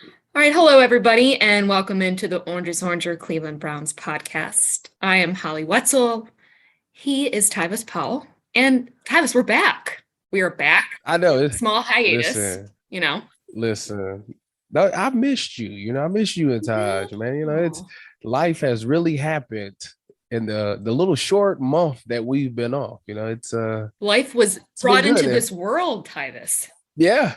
All right, hello everybody, and welcome into the Orange is Oranger Cleveland Browns podcast. I am Holly Wetzel. He is Tyvis Powell, and Tyvis, we're back. We are back. I know it. Small hiatus, Listen, you know. listen. No, I missed you. I missed you in Taj, man. It's Well, life has really happened in the little short month that we've been off. life was It's been brought good. into And this world, Tyvis, yeah.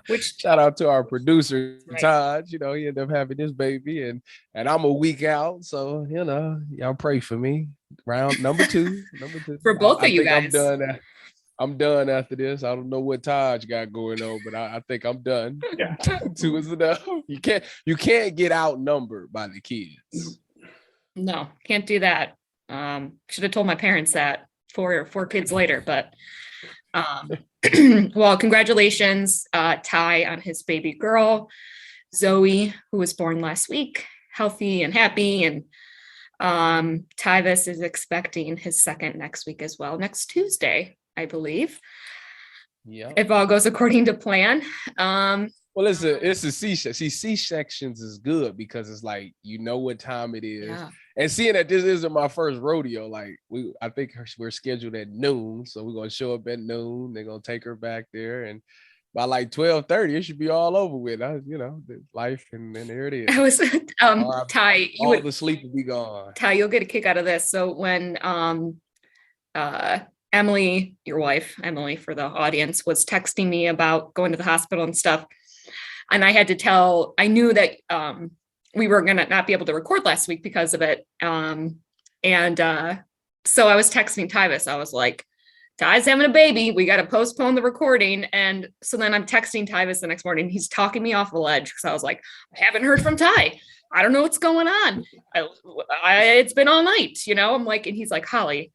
which Shout out to our producer right. Taj. He ended up having this baby, and I'm a week out. So y'all pray for me. Round number two. Number two. For both I of you think I'm guys. done. I'm done after this. I don't know what Taj got going on, but I think I'm done. Yeah. Two is enough. You can't get outnumbered by the kids. No, can't do that. Should have told my parents that four kids later, but well, congratulations, Ty, on his baby girl, Zoe, who was born last week, healthy and happy. And Tyvis is expecting his second next week as well, next Tuesday, I believe, Yeah. if all goes according to plan. Well, it's a C-section. See, C-sections is good because it's like what time it is. Yeah. And seeing that this isn't my first rodeo, like I think we're scheduled at noon, so we're gonna show up at noon. They're gonna take her back there, and by like 12:30, it should be all over with. The life, and there it is. I was Ty, all the sleep will be gone. Ty, you'll get a kick out of this. So when Emily, your wife, Emily, for the audience, was texting me about going to the hospital and stuff, and I knew that we were going to not be able to record last week because of it. So I was texting Tyvis. I was like, Ty's having a baby. We got to postpone the recording. And so then I'm texting Tyvis the next morning. He's talking me off the ledge because I was like, I haven't heard from Ty. I don't know what's going on. It's been all night, I'm like, and he's like, Holly,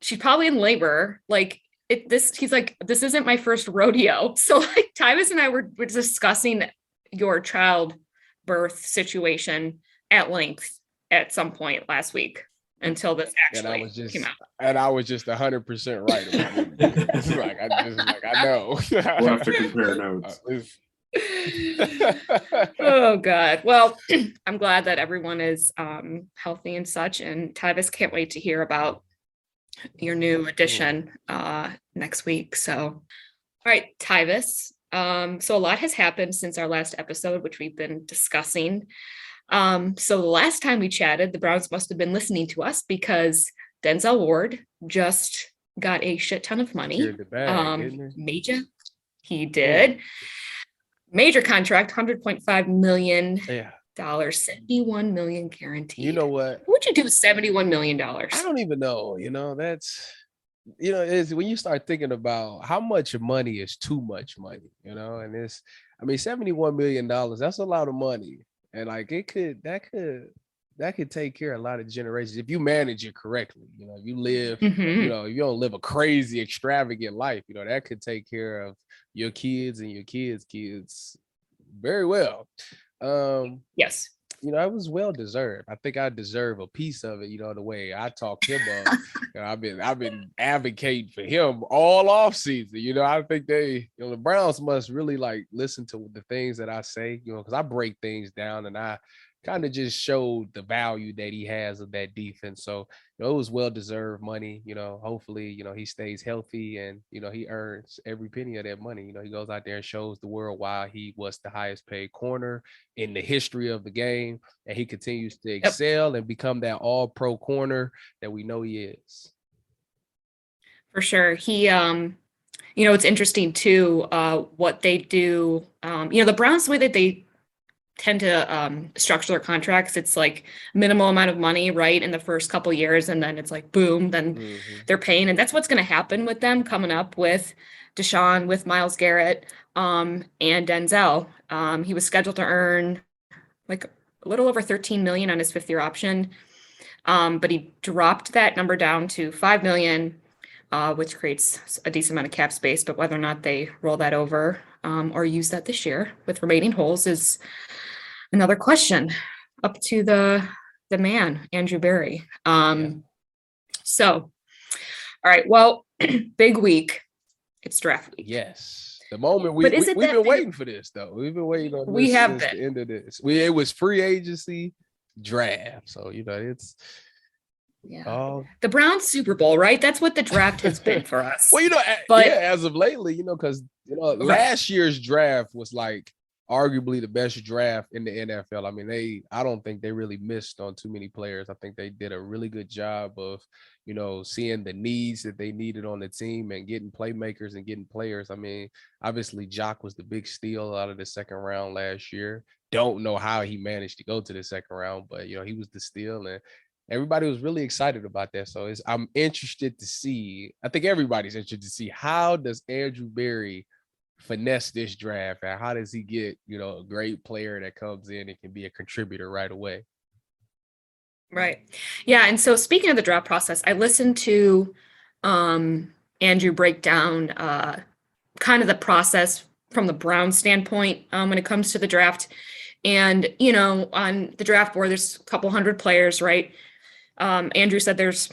she's probably in labor. Like he's like, this isn't my first rodeo. So like Tyvis and I were discussing your childbirth situation at length at some point last week until this actually came out. And I was just 100% right about it. It's I know. We'll have to compare notes. Oh God. Well, I'm glad that everyone is healthy and such. And Tyvis, can't wait to hear about your new addition next week. So, all right, Tyvis. So a lot has happened since our last episode, which we've been discussing. So the last time we chatted, the Browns must have been listening to us because Denzel Ward just got a shit ton of money. Major, he did. Major contract, $100.5 million. Yeah. $71 million guaranteed. You know what? What would you do with $71 million? I don't even know. That's is when you start thinking about how much money is too much money, and $71 million, that's a lot of money. And like that could take care of a lot of generations if you manage it correctly. If you live, if you don't live a crazy, extravagant life, that could take care of your kids and your kids very well. Yes. It was well deserved. I think I deserve a piece of it. The way I talked him up. I've been advocating for him all off season. I think the Browns must really like listen to the things that I say. Because I break things down and I kind of just showed the value that he has of that defense. So it was well deserved money. Hopefully he stays healthy and he earns every penny of that money. He goes out there and shows the world why he was the highest paid corner in the history of the game, and he continues to excel and become that all pro corner that we know he is. For sure. He it's interesting too, what they do. The Browns, the way that they tend to structure their contracts, it's like minimal amount of money right in the first couple years, and then it's like boom, then they're paying. And that's what's going to happen with them coming up with Deshaun, with Myles Garrett, and Denzel. He was scheduled to earn like a little over 13 million on his 5th-year option, but he dropped that number down to 5 million, which creates a decent amount of cap space. But whether or not they roll that over or use that this year with remaining holes is another question, up to the man, Andrew Berry. So, all right, well, big week. It's draft week. Yes. The moment But is it we've that been they- waiting for this though. We've been waiting on We this have since been. the end of this. It was free agency draft. So it's Yeah. The Browns Super Bowl, right? That's what the draft has been for us. well, but as of lately, because last year's draft was like arguably the best draft in the NFL. I mean, I don't think they really missed on too many players. I think they did a really good job of, seeing the needs that they needed on the team and getting playmakers and getting players. I mean, obviously Jock was the big steal out of the second round last year. Don't know how he managed to go to the second round, but he was the steal, and everybody was really excited about that. So I'm interested to see. I think everybody's interested to see how does Andrew Berry finesse this draft, and how does he get a great player that comes in and can be a contributor right away. Right. Yeah. And so speaking of the draft process, I listened to Andrew break down kind of the process from the Browns standpoint when it comes to the draft. And, on the draft board, there's a couple hundred players, right? Andrew said there's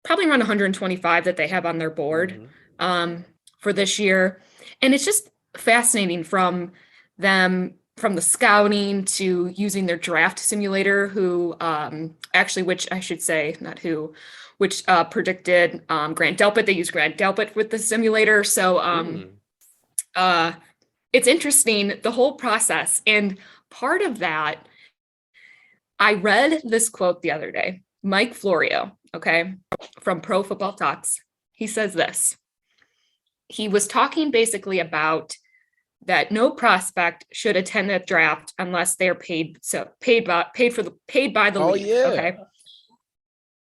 probably around 125 that they have on their board for this year. And it's just fascinating from the scouting to using their draft simulator, which I should say, not who, which predicted Grant Delpit. They use Grant Delpit with the simulator. So it's interesting, the whole process. And part of that, I read this quote the other day, Mike Florio, from Pro Football Talks. He says this. He was talking basically about that no prospect should attend the draft unless they're paid by the league. Yeah.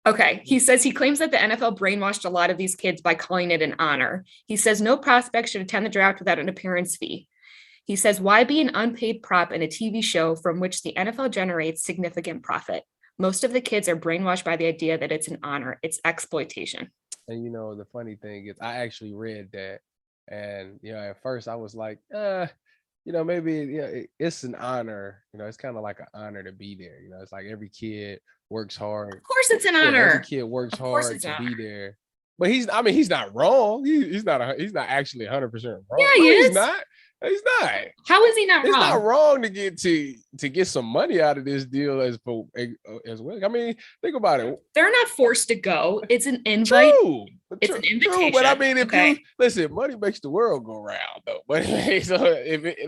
Okay. He says he claims that the NFL brainwashed a lot of these kids by calling it an honor. He says no prospect should attend the draft without an appearance fee. He says, why be an unpaid prop in a TV show from which the NFL generates significant profit? Most of the kids are brainwashed by the idea that it's an honor. It's exploitation. And the funny thing is, I actually read that, and at first I was like, maybe it's an honor. It's kind of like an honor to be there. It's like every kid works hard. Of course, it's an honor. Every kid works hard to be there. But he's not wrong. He's not actually 100% wrong. Yeah, he is. He's not. He's not. How is he not wrong? It's not wrong to get some money out of this deal as well. I mean, think about it. They're not forced to go. It's an invite. True. It's an invitation. True, but I mean, if you listen, money makes the world go round, though. But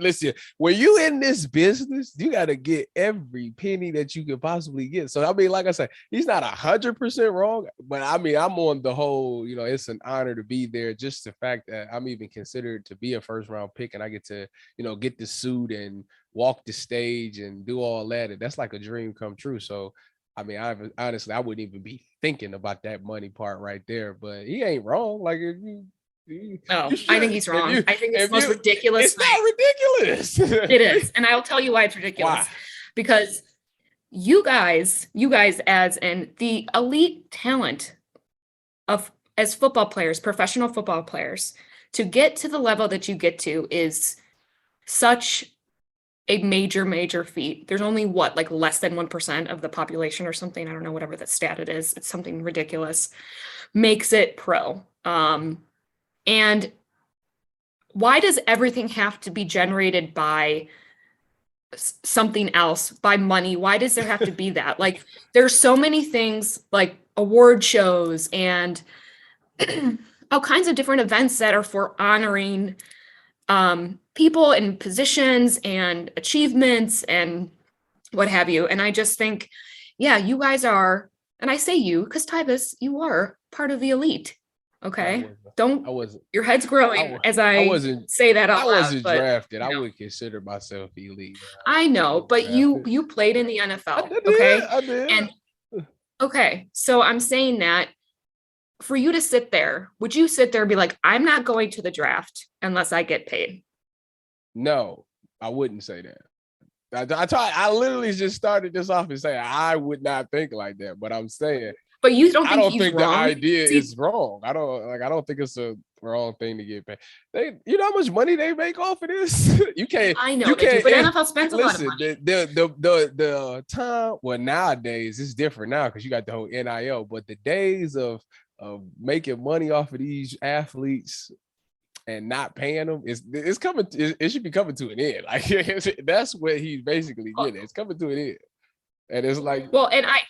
listen, when you in this business, you got to get every penny that you could possibly get. So I mean, like I said, he's not 100% wrong, but I mean, I'm on the whole. It's an honor to be there. Just the fact that I'm even considered to be a first round pick, and I get to get the suit and walk the stage and do all that, and that's like a dream come true. So I mean, honestly, I wouldn't even be thinking about that money part right there, but he ain't wrong. Like, I think he's wrong. I think it's the most ridiculous. It's not ridiculous. It is. And I'll tell you why it's ridiculous. Why? Because you guys as in the elite talent as football players, professional football players, to get to the level that you get to is such a major feat. There's only less than 1% of the population or something. I don't know, whatever that stat it is. It's something ridiculous. Makes it pro. And why does everything have to be generated by something else, by money? Why does there have to be that? Like, there's so many things like award shows and all kinds of different events that are for honoring people and positions and achievements and what have you. And I just think, yeah, you guys are, and I say you because Tyvis, you are part of the elite. Okay, your head's growing as I say that out loud. I wasn't drafted. I would consider myself elite. I know, but you played in the NFL. I did. And okay, so I'm saying that for you to sit there, would you sit there and be like, I'm not going to the draft unless I get paid? No, I wouldn't say that. I literally just started this off and saying I would not think like that, but I'm saying. But you don't think I don't he's think wrong? the idea is wrong. I don't think it's a wrong thing to get paid. You know how much money they make off of this? You can't. I know, they do, but NFL spends a lot of money. The time. Well, nowadays it's different now because you got the whole NIL. But the days of making money off of these athletes, and not paying them, it's coming. It should be coming to an end. Like that's what he's basically getting. It's coming to an end, and it's like, well, and I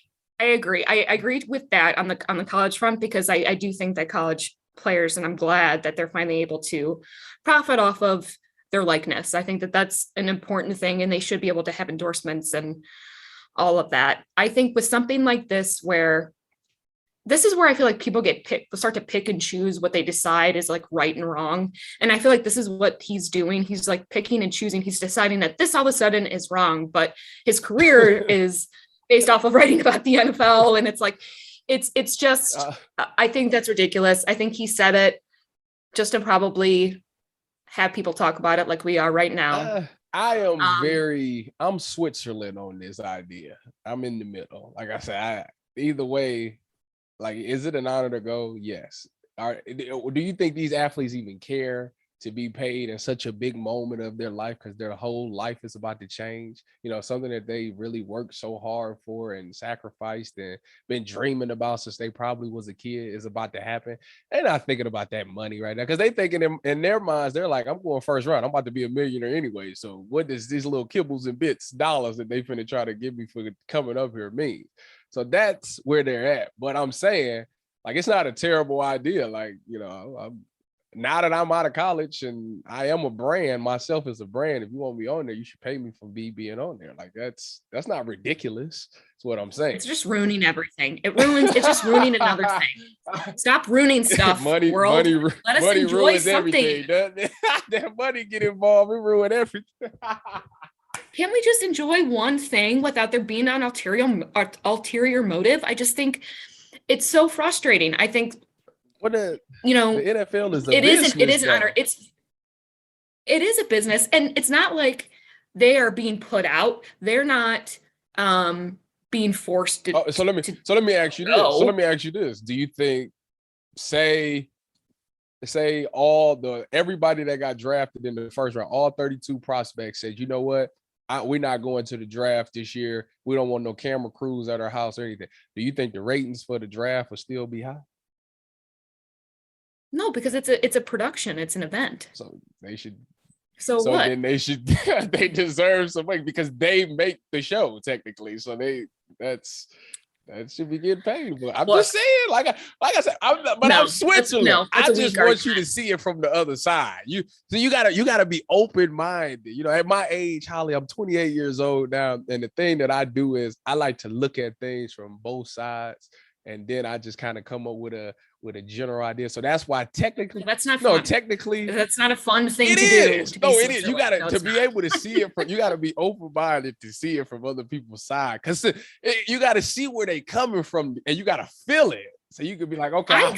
agree. I agreed with that on the college front, because I do think that college players, and I'm glad that they're finally able to profit off of their likeness. I think that that's an important thing, and they should be able to have endorsements and all of that. I think with something like this, where this is where I feel like people start to pick and choose what they decide is like right and wrong. And I feel like this is what he's doing. He's like picking and choosing. He's deciding that this all of a sudden is wrong, but his career is based off of writing about the NFL. And it's like, it's just, I think that's ridiculous. I think he said it just to probably have people talk about it like we are right now. I am I'm Switzerland on this idea. I'm in the middle. Like I said, either way, like, is it an honor to go? Yes. Do you think these athletes even care to be paid in such a big moment of their life, because their whole life is about to change? You know, something that they really worked so hard for and sacrificed and been dreaming about since they probably was a kid is about to happen. They're not thinking about that money right now, because they thinking in their minds, they're like, I'm going first round. I'm about to be a millionaire anyway. So what does these little kibbles and bits, dollars that they finna try to give me for coming up here mean? So that's where they're at. But I'm saying, like, it's not a terrible idea. Like, you know, now that I'm out of college and I am a brand, myself as a brand, if you want me on there, you should pay me for being on there. Like, that's not ridiculous. That's what I'm saying. It's just ruining everything. It's just ruining another thing. Stop ruining stuff, world. Let us enjoy something. That money get involved, it ruin everything. Can't we just enjoy one thing without there being an ulterior motive? I just think it's so frustrating. I think, the NFL is it is an honor. It is a business, and it's not like they are being put out. They're not being forced to. So let me ask you this. So let me ask you this. Do you think, say everybody that got drafted in the first round, all 32 prospects said, you know what? We're not going to the draft this year. We don't want no camera crews at our house or anything. Do you think the ratings for the draft will still be high? No, because it's a production. It's an event. So they should. So what? Then they should. They deserve some money because they make the show technically. So that should be getting paid. But I'm just saying, like I said, I'm Switzerland. I just want you to see it from the other side. You gotta be open-minded. You know, at my age, Holly, I'm 28 years old now, and the thing that I do is I like to look at things from both sides, and then I just kind of come up with a general idea. So that's why technically that's not fun. Technically that's not a fun thing to do. It is. You gotta be able to see it from. You gotta be open-minded to see it from other people's side, because you gotta see where they coming from, and you gotta feel it. So you could be like, okay, I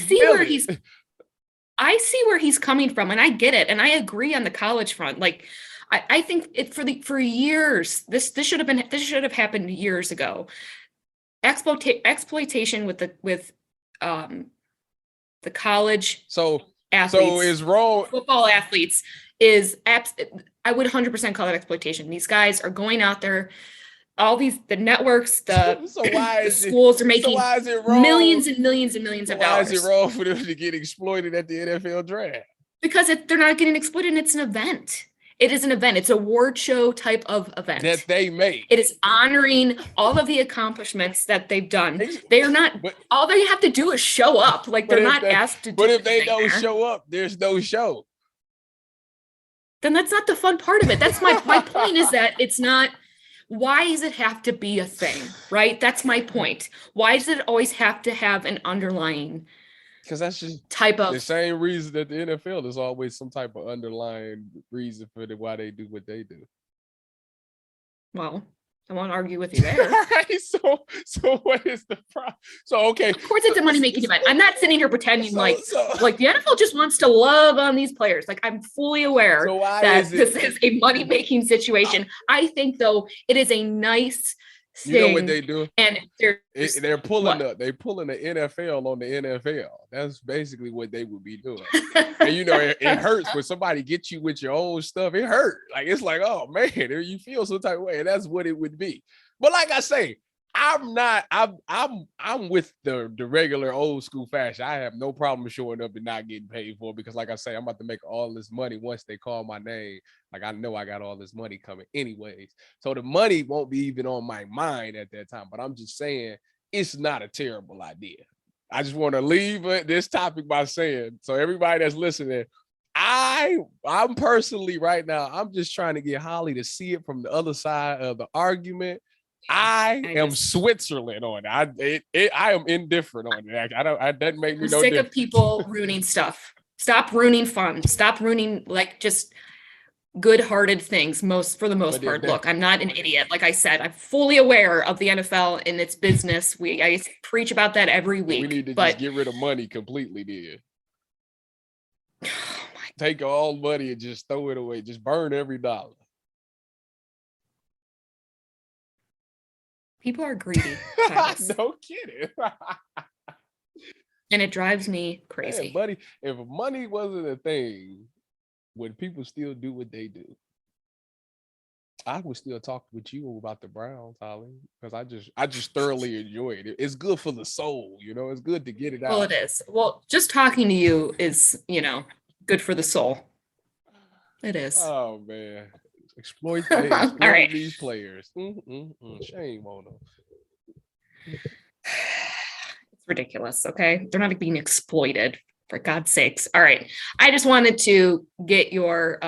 see where he's coming from, and I get it, and I agree on the college front. Like, I think for years this should have happened years ago. Exploitation with the college athletes, so is wrong. Football athletes is I would 100% call it exploitation. These guys are going out there, the networks, the schools are making millions and millions and millions of dollars. Why is it wrong for them to get exploited at the NFL draft? Because they're not getting exploited, and it's an event. It is an event. It's a award show type of event that they make. It is honoring all of the accomplishments that they've done. They are not. All they have to do is show up. Like, they're not asked to do. But if they don't show up, there's no show. Then that's not the fun part of it. That's my point. Is that it's not. Why does it have to be a thing, right? That's my point. Why does it always have to have an underlying? Because that's just type of the same reason that the NFL is always some type of underlying reason for why they do what they do. Well, I won't argue with you there. So what is the problem? So okay, of course it's a money making event. I'm not sitting here pretending like the NFL just wants to love on these players. Like, I'm fully aware that this is a money making situation. I think though it is a nice. You know what they do? And they're pulling the NFL on the NFL. That's basically what they would be doing. And you know, it hurts when somebody gets you with your own stuff. It hurts. Like, it's like, oh man, you feel some type of way. And that's what it would be. But like I say, I'm not. I'm with the regular old school fashion. I have no problem showing up and not getting paid for it because, like I say, I'm about to make all this money once they call my name. Like I know I got all this money coming anyways. So the money won't be even on my mind at that time. But I'm just saying it's not a terrible idea. I just want to leave this topic by saying, so everybody that's listening, I'm personally right now, I'm just trying to get Holly to see it from the other side of the argument. I am Switzerland on it. I am indifferent on it. That doesn't make me I'm no sick different. of people ruining stuff. Stop ruining fun. Stop ruining like just good-hearted things for the most part. Look, I'm not an idiot. Like I said, I'm fully aware of the NFL and its business. I preach about that every week. We need to just get rid of money completely, then. Take all money and just throw it away. Just burn every dollar. People are greedy. No kidding. And it drives me crazy. Man, if money wasn't a thing, would people still do what they do? I would still talk with you about the Browns, Holly, because I just thoroughly enjoy it. It's good for the soul, it's good to get it out. Well, it is. Well, just talking to you is, good for the soul. It is. Oh man. Exploit All right. these players. Shame on them. It's ridiculous, okay? They're not being exploited, for God's sakes. All right. I just wanted to get your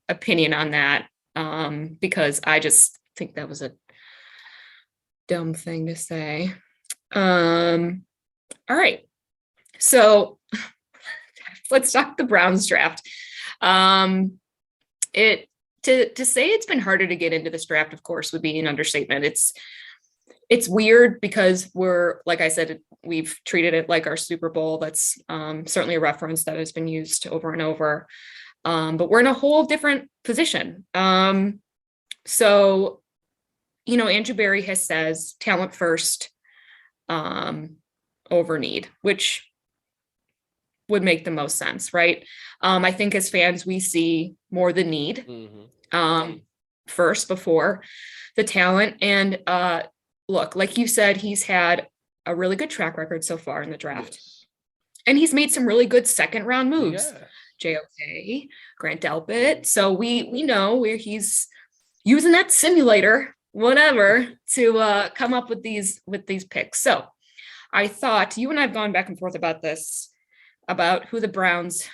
opinion on that because I just think that was a dumb thing to say. All right. So let's talk the Browns draft. To say it's been harder to get into this draft, of course, would be an understatement. It's weird because like I said, we've treated it like our Super Bowl. That's certainly a reference that has been used over and over. But we're in a whole different position. So, Andrew Berry says talent first over need, which would make the most sense, right? I think as fans, we see more the need first before the talent. And look, like you said, he's had a really good track record so far in the draft. Yes. And he's made some really good second round moves. Yeah. JOK, Grant Delpit. So we know where he's using that simulator, whatever, to come up with these picks. So I thought you and I have gone back and forth about this, about who the Browns,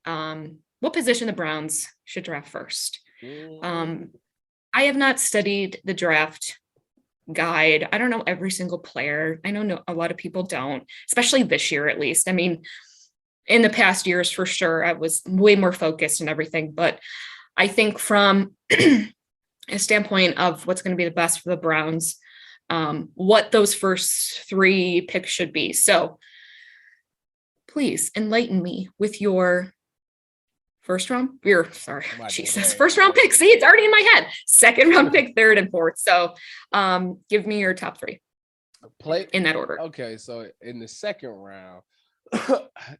what position the Browns should draft first. I have not studied the draft guide. I don't know every single player. I know a lot of people don't, especially this year, at least. I mean, in the past years, for sure, I was way more focused and everything. But I think from a standpoint of what's going to be the best for the Browns, what those first three picks should be. So please enlighten me with your first round picks. See, it's already in my head. Second round pick, third, and fourth. So give me your top three. In that order. Okay, so in the second round,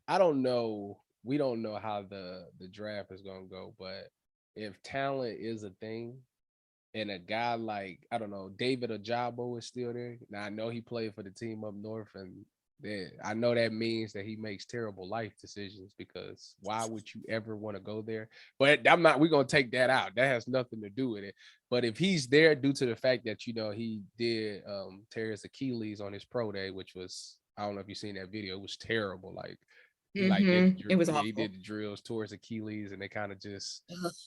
I don't know. We don't know how the draft is going to go, but if talent is a thing and a guy like, I don't know, David Ojabo is still there. Now I know he played for the team up north, and I know that means that he makes terrible life decisions, because why would you ever want to go there? But we're going to take that out. That has nothing to do with it. But if he's there due to the fact that, he did tear his Achilles on his pro day, which was, I don't know if you've seen that video. It was terrible. Like, it was awful. He did the drills towards Achilles, and they kind of just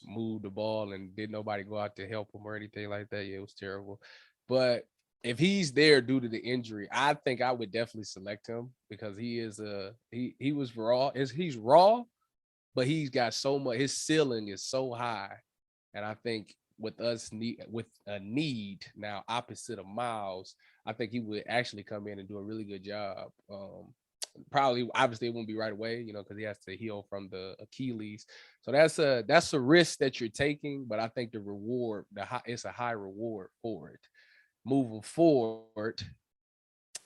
moved the ball, and did nobody go out to help him or anything like that. Yeah, it was terrible. But if he's there due to the injury, I think I would definitely select him, because he is he was raw. He's raw, but he's got so much. His ceiling is so high, and I think with a need now opposite of Miles, I think he would actually come in and do a really good job. Probably, obviously, it won't be right away, because he has to heal from the Achilles. So that's a risk that you're taking, but I think the reward, it's a high reward for it. Moving forward,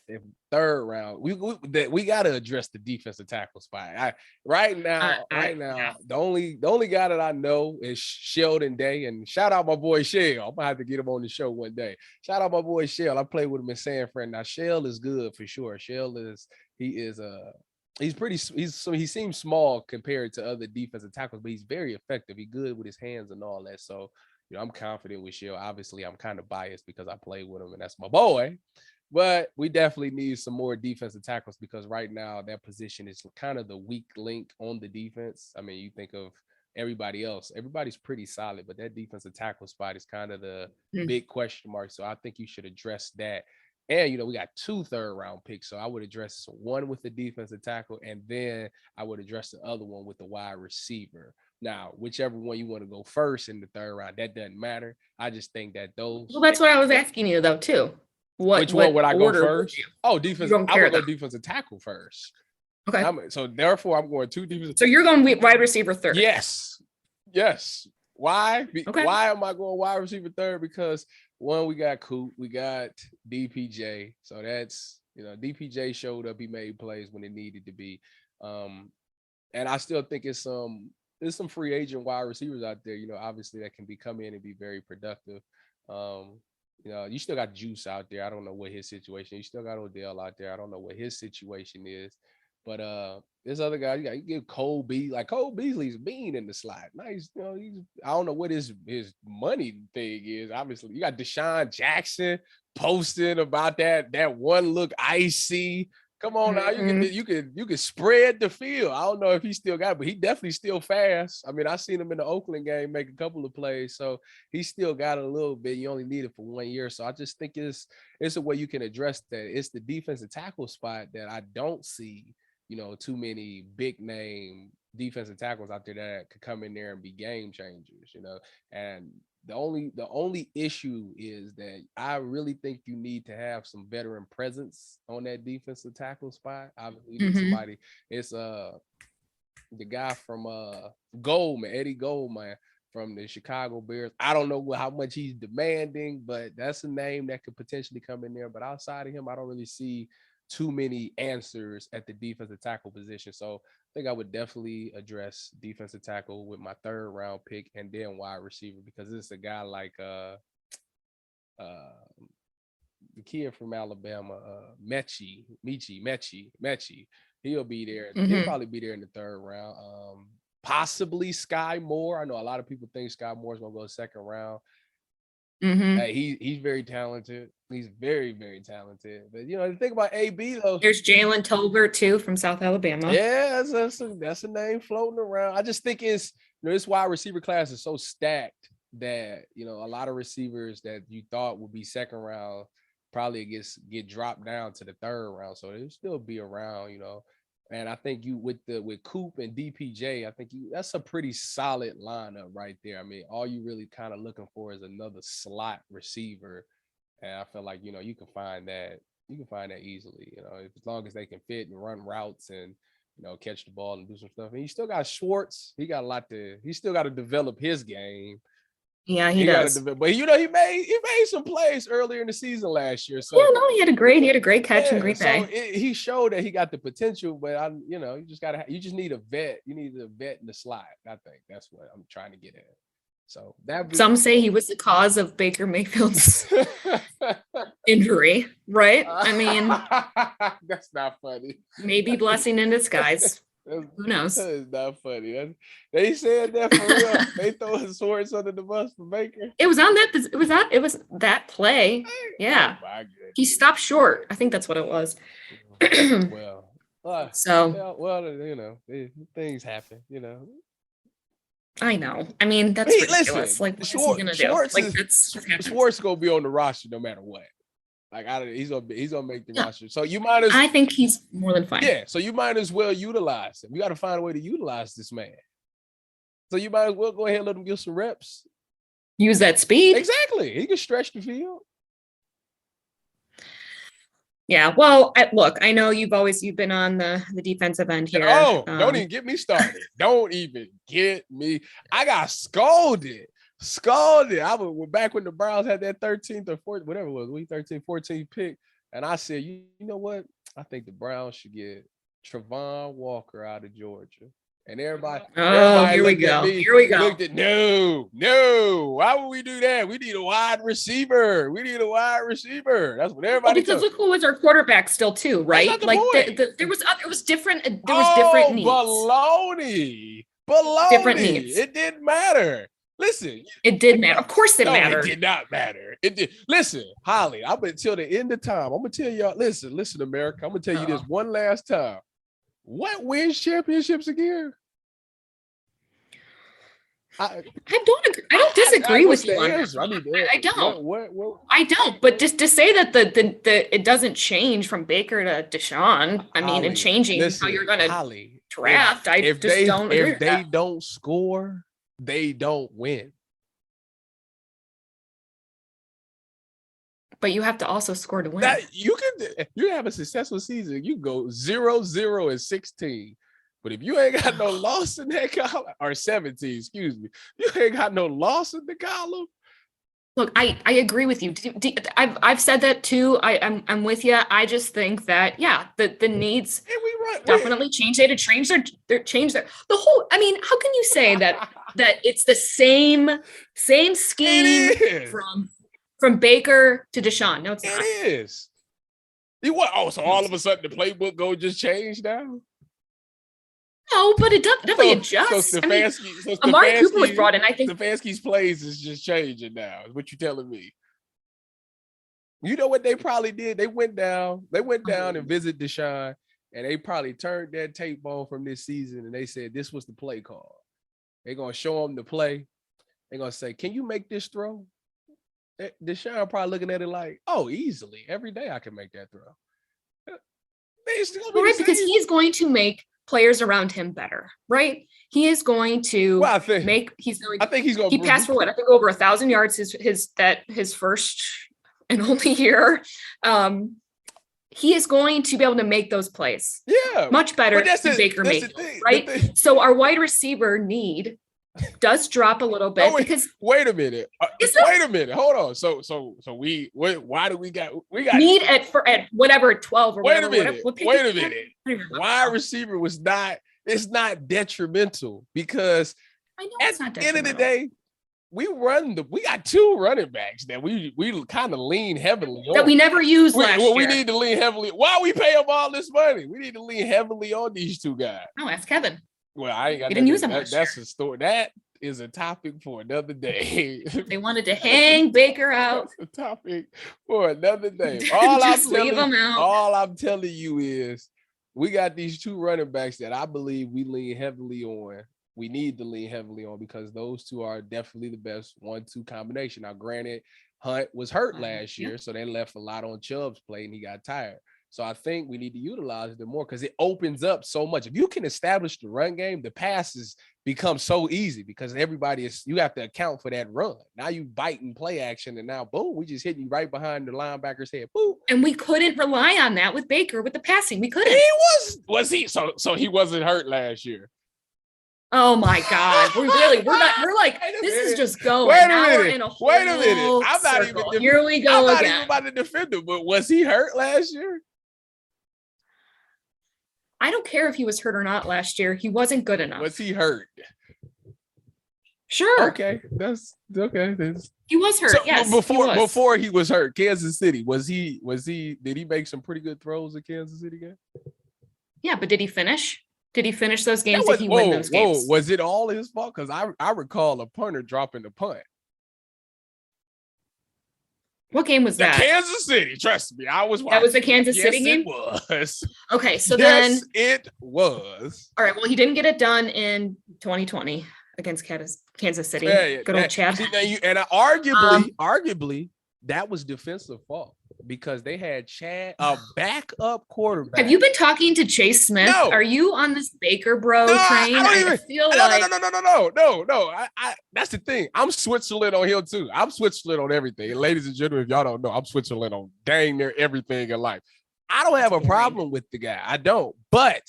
if third round, we got to address the defensive tackle spot. Right now, yeah. the only guy that I know is Sheldon Day, and shout out my boy Shell. I'm gonna have to get him on the show one day. Shout out my boy Shell. I played with him in San Fran. Now Shell is good for sure. He seems small compared to other defensive tackles, but he's very effective. He's good with his hands and all that. So, I'm confident with Shell. Obviously, I'm kind of biased because I played with him and that's my boy. But we definitely need some more defensive tackles because right now that position is kind of the weak link on the defense. I mean, you think of everybody else. Everybody's pretty solid, but that defensive tackle spot is kind of the big question mark. So I think you should address that. And, we got 2 third-round picks. So I would address one with the defensive tackle, and then I would address the other one with the wide receiver. Now, whichever one you want to go first in the third round, that doesn't matter. I just think that those. Well, that's what I was asking you, though, too. Which one would I go first? Defense. I would go though. defensive tackle first. Okay. So therefore, I'm going 2 defensive. So you're going wide receiver third. Yes. Why? Okay. Why am I going wide receiver third? Because one, we got Coop, we got DPJ. So that's, DPJ showed up. He made plays when it needed to be. And I still think there's some free agent wide receivers out there, obviously that can come in and be very productive. You still got Juice out there. I don't know what his situation. You still got Odell out there. I don't know what his situation is. But this other guy, you get Cole Beasley. Like Cole Beasley's being in the slot. Nice, I don't know what his money thing is. Obviously, you got Deshaun Jackson posting about that one look icy. Come on now, you can spread the field. I don't know if he still got it, but he definitely still fast. I mean, I seen him in the Oakland game make a couple of plays, so he still got a little bit. You only need it for 1 year, so I just think it's a way you can address that. It's the defensive tackle spot that I don't see, too many big name defensive tackles out there that could come in there and be game changers, and the only issue is that I really think you need to have some veteran presence on that defensive tackle spot. Obviously, you need somebody. It's the guy from Goldman, Eddie Goldman from the Chicago Bears. I don't know how much he's demanding, but that's a name that could potentially come in there. But outside of him, I don't really see too many answers at the defensive tackle position. So I think I would definitely address defensive tackle with my third round pick and then wide receiver, because it's a guy like the kid from Alabama, Mechie. He'll be there. He'll probably be there in the third round. Possibly Sky Moore. I know a lot of people think Sky Moore's gonna go second round. He's very talented. He's very, very talented. But the thing about AB though, there's Jalen Tolbert too from South Alabama. Yeah, that's a name floating around. I just think it's this wide receiver class is so stacked that a lot of receivers that you thought would be second round probably get dropped down to the third round. So they'll still be around, And I think with Coop and DPJ, I think that's a pretty solid lineup right there. I mean, all you really kind of looking for is another slot receiver, and I feel like you can find that. You can find that easily. As long as they can fit and run routes and catch the ball and do some stuff. And you still got Schwartz. He got a lot to. He still got to develop his game. Yeah, he does. But he made some plays earlier in the season last year. So he had a great catch and great day. So he showed that he got the potential, but you just need a vet. You need a vet in the slot. I think that's what I'm trying to get at. So some say he was the cause of Baker Mayfield's injury, right? I mean, that's not funny. Maybe blessing in disguise. Who knows? That is not funny. They said that for real. They throw Schwartz under the bus for Baker. It was on that. It was that play. Yeah, he stopped short. I think that's what it was. Things happen. I know. I mean, that's ridiculous. Like, what's he gonna do? Schwartz gonna be on the roster no matter what. Like he's gonna make the roster. So you might as I think he's more than fine. Yeah, so you might as well utilize him. We got to find a way to utilize this man. So you might as well go ahead and let him get some reps. Use that speed. Exactly. He can stretch the field. Yeah. Well, look, I know you've been on the defensive end here. Oh, don't even get me started. Don't even get me. I got scolded. I was back when the Browns had that 13th or 14th, whatever it was, 14th pick. And I said, you know what? I think the Browns should get Travon Walker out of Georgia. And everybody here we looked at go. me, Here we go. looked at, no. Why would we do that? We need a wide receiver. That's what everybody Because told look who was our quarterback still too, right? not the Like point. there was different different needs. Baloney. Different needs. It didn't matter. Listen. It did matter. Of course it mattered. It did not matter. It did. Listen, Holly, I'm going to tell the end of time. I'm going to tell y'all, listen, America. I'm going to tell you this one last time. What wins championships again? I don't disagree with you on that. I don't. What? I don't. But just to say that the it doesn't change from Baker to Deshaun. I mean, and changing how you're going to draft. If they don't score, they don't win. But you have to also score to win. You have a successful season. You go 0-0-16. But if you ain't got no loss in that column, or 17, excuse me, you ain't got no loss in the column. Look, I agree with you. I've said that too. I'm with you. I just think that the needs definitely change. They had to change their the whole. I mean, how can you say that it's the same scheme from Baker to Deshaun? No, it's not. It is. So all of a sudden the playbook just change now? No, but it definitely adjusts. Amari Cooper was brought in. I think Stefanski's plays is just changing now. Is what you're telling me? You know what they probably did? They went down and visited Deshaun, and they probably turned that tape on from this season, and they said this was the play call. They're gonna show him the play. They're gonna say, "Can you make this throw?" Deshaun probably looking at it like, "Oh, easily. Every day I can make that throw." Right, because he's going to make players around him better, right? He is going to I think he's going. He passed for what? I think over 1,000 yards his first and only year. He is going to be able to make those plays. Yeah, much better than Baker made, right? So our wide receiver need does drop a little bit because wait a minute. Hold on. So why do we got need at whatever 12 or wait whatever. Wait a minute. Wide receiver it's not detrimental because I know at it's not the end of the day, we got two running backs that we kind of lean heavily on. That we never used last year. We need to lean heavily. Why we pay them all this money? We need to lean heavily on these two guys. No, ask Kevin. Well, I ain't got. We didn't use them. That's a story. That is a topic for another day. They wanted to hang Baker out. That's a topic for another day. All I'm telling you is we got these two running backs that I believe we lean heavily on. We need to lean heavily on because those two are definitely the best 1-2 combination. Now, granted, Hunt was hurt last year, so they left a lot on Chubb's plate and he got tired. So I think we need to utilize them more because it opens up so much. If you can establish the run game, the passes become so easy because you have to account for that run. Now you bite and play action, and now boom, we just hitting you right behind the linebacker's head. Boom. And we couldn't rely on that with Baker with the passing. We couldn't. Was he? So he wasn't hurt last year. Oh my God. We're like, this is just going. Wait a minute. I'm not circle. Here we go. I'm not even about to defend him, but was he hurt last year? I don't care if he was hurt or not last year. He wasn't good enough. Was he hurt? Sure. Okay. That's okay. He was hurt. So yes. Before he was hurt, Kansas City, did he make some pretty good throws at Kansas City game? Yeah, but did he finish? Did he finish those games? Did he win those games? Was it all his fault? Because I recall a punter dropping the punt. What game was that? Kansas City. Trust me, I was watching. That was the Kansas City game? It was. Okay, so then it was. All right, well, he didn't get it done in 2020 against Kansas City. Good old Chad. Arguably, that was defensive fault because they had Chad, a backup quarterback. Have you been talking to Chase Smith? No. Are you on this Baker bro train? I feel like no. I that's the thing. I'm Switzerland on him too. I'm Switzerland on everything. And ladies and gentlemen, if y'all don't know, I'm Switzerland on dang near everything in life. I don't have a problem with the guy. I don't. But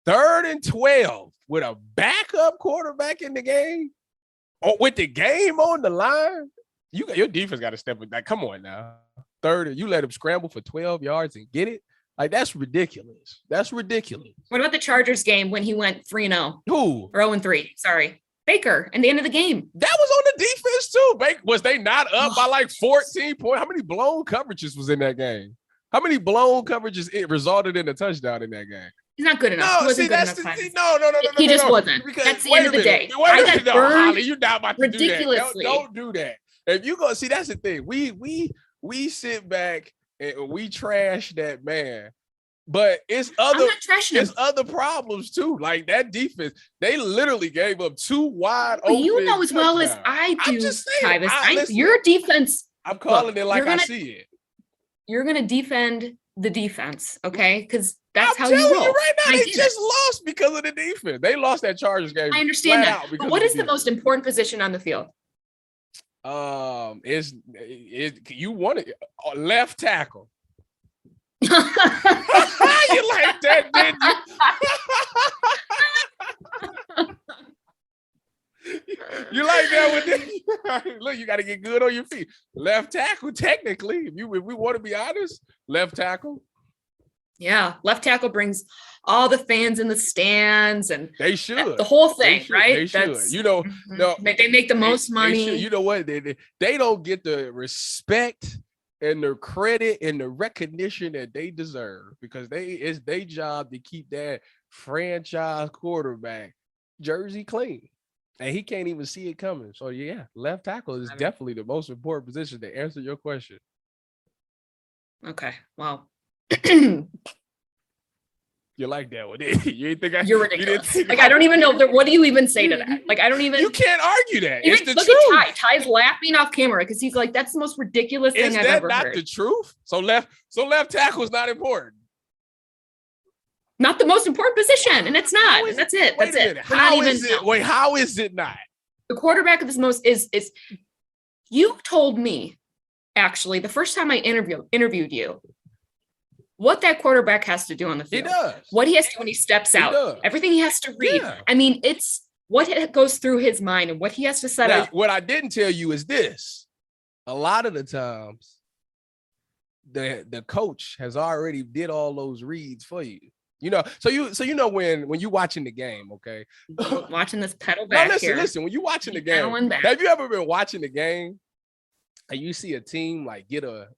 3rd and 12 with a backup quarterback in the game, or with the game on the line, your defense got to step with that. Come on now. third, you let him scramble for 12 yards and get it. Like, that's ridiculous. That's ridiculous. What about the Chargers game when he went 3-0? Who? Or 0-3, sorry. Baker, in the end of the game. That was on the defense too. Baker, was they not up by like 14 points? How many blown coverages was in that game? How many blown coverages it resulted in a touchdown in that game? He's not good enough. No, He wasn't see, good that's enough. no. He just wasn't. Because, That's the end of the day. Wait I a got minute, no, burned Holly, you're not about to do that. ridiculously. Don't do that. If you go see, that's the thing. We sit back and we trash that man. But it's I'm other not trashing him. it's other problems too. Like that defense, they literally gave up 2 wide But open. you know as well as touchdowns. I I'm do, just saying, Tyvis, listen, your defense, I'm calling it like you're gonna- I see it. you're going to defend the defense, okay? Because that's I'm how you telling roll. you right now, I they get just lost because of the defense. They lost that Chargers game. I understand flat that. out because But what of is the most important position on the field? You want it left tackle. You like that, didn't you? You like that with this? Look, you got to get good on your feet. Left tackle, technically, if we want to be honest, left tackle. Yeah, left tackle brings all the fans in the stands and They should. the whole thing, should. right? They should. That's, You know, mhm. no, They make the most They money. should. You know what? They don't get the respect and the credit and the recognition that they deserve because it's their job to keep that franchise quarterback jersey clean. And he can't even see it coming. So yeah, left tackle is definitely the most important position to answer your question. Okay, well. You like that one? You ain't think You're ridiculous. Like, I don't even know. What do you even say to that? Like, I don't even. You can't argue that. Even, It's the look truth. at Ty. Ty's laughing off camera because he's like, that's the most ridiculous thing Is I've that ever not heard. the truth? So left tackle is not important. Not the most important position, and it's not. And that's it. Wait That's a it. minute. We're not How even. is it? Wait, how is it not? The quarterback of this most is. You told me, actually, the first time I interviewed you, what that quarterback has to do on the He field. does. What he has to do when he steps out. does. Everything he has to read. Yeah. I mean, it's what goes through his mind and what he has to set Now, up. what I didn't tell you is this: a lot of the times, the coach has already did all those reads for you. You know, so you know when you watching the game, okay? Watching this pedal No, back listen, here. listen. When you watching the game, Pedaling back. have you ever been watching the game and you see a team like get a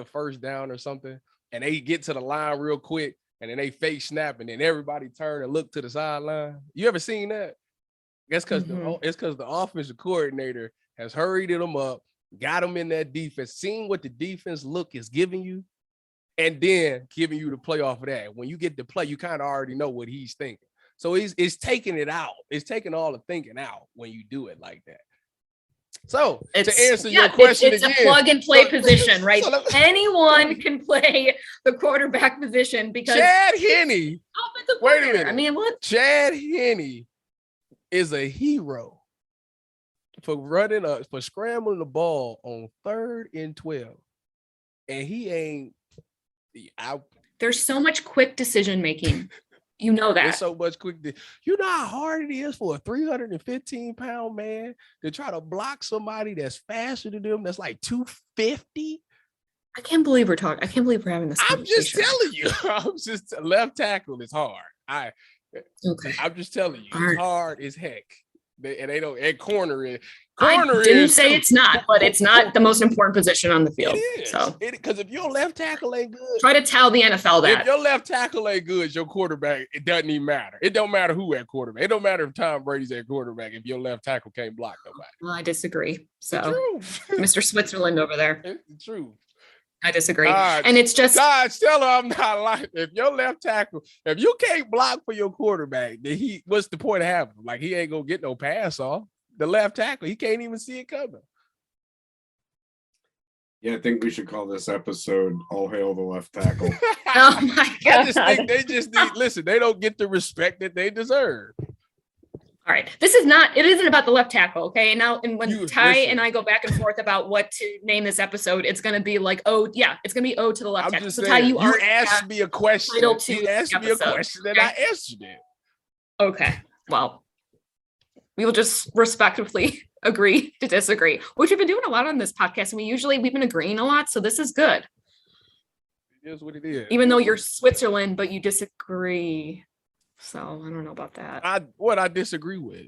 first down or something, and they get to the line real quick, and then they fake snap, and then everybody turn and look to the sideline? You ever seen that? That's because the offensive coordinator has hurried them up, got them in that defense, seen what the defense look is giving you, and then giving you the play off of that. When you get to play, you kind of already know what he's thinking. So it's taking it out. It's taking all the thinking out when you do it like that. So to answer your question it's again, a plug and play so- position, right? so Anyone can play the quarterback position because Chad Henne, offensive wait a coordinator. minute. I mean, what? Chad Henne is a hero for scrambling the ball on 3rd and 12, and he ain't. There's so much quick decision making. You know that. There's so much quick. You know how hard it is for a 315-pound man to try to block somebody that's faster than them. That's like 250. I can't believe we're talking. I can't believe we're having this I'm just conversation. telling you. I'm just left tackle is hard. Okay. I'm just telling you, All right. it's hard as heck. They don't. And corner is. I Corner didn't is say too. it's not, but it's not the most important position on the field. It is. So Because if your left tackle ain't good, try to tell the NFL if that. your left tackle ain't good, your quarterback, it doesn't even matter. It don't matter who at quarterback. It don't matter if Tom Brady's at quarterback if your left tackle can't block nobody. Well, I disagree. So, It's the truth. Mr. Switzerland over there, It's the truth. I disagree. God, And it's just God, tell her I'm not lying. If your left tackle, if you can't block for your quarterback, then what's the point of having him? Like, he ain't gonna get no pass off. The left tackle, he can't even see it coming. Yeah, I think we should call this episode "All Hail the Left Tackle." oh my god. I just think they just need, listen, they don't get the respect that they deserve. All right. It isn't about the left tackle. Okay. And when Ty listen. and I go back and forth about what to name this episode, it's going to be like, it's going to be to the left I'm tackle. just So saying, Ty, you already asked have me a question. title to You asked the me a episode, question and okay? I answered it. Okay. Well, we will just respectfully agree to disagree, which we've been doing a lot on this podcast. And we've been agreeing a lot. So this is good. It is what it is. Even though you're Switzerland, but you disagree. So I don't know about that. I disagree with.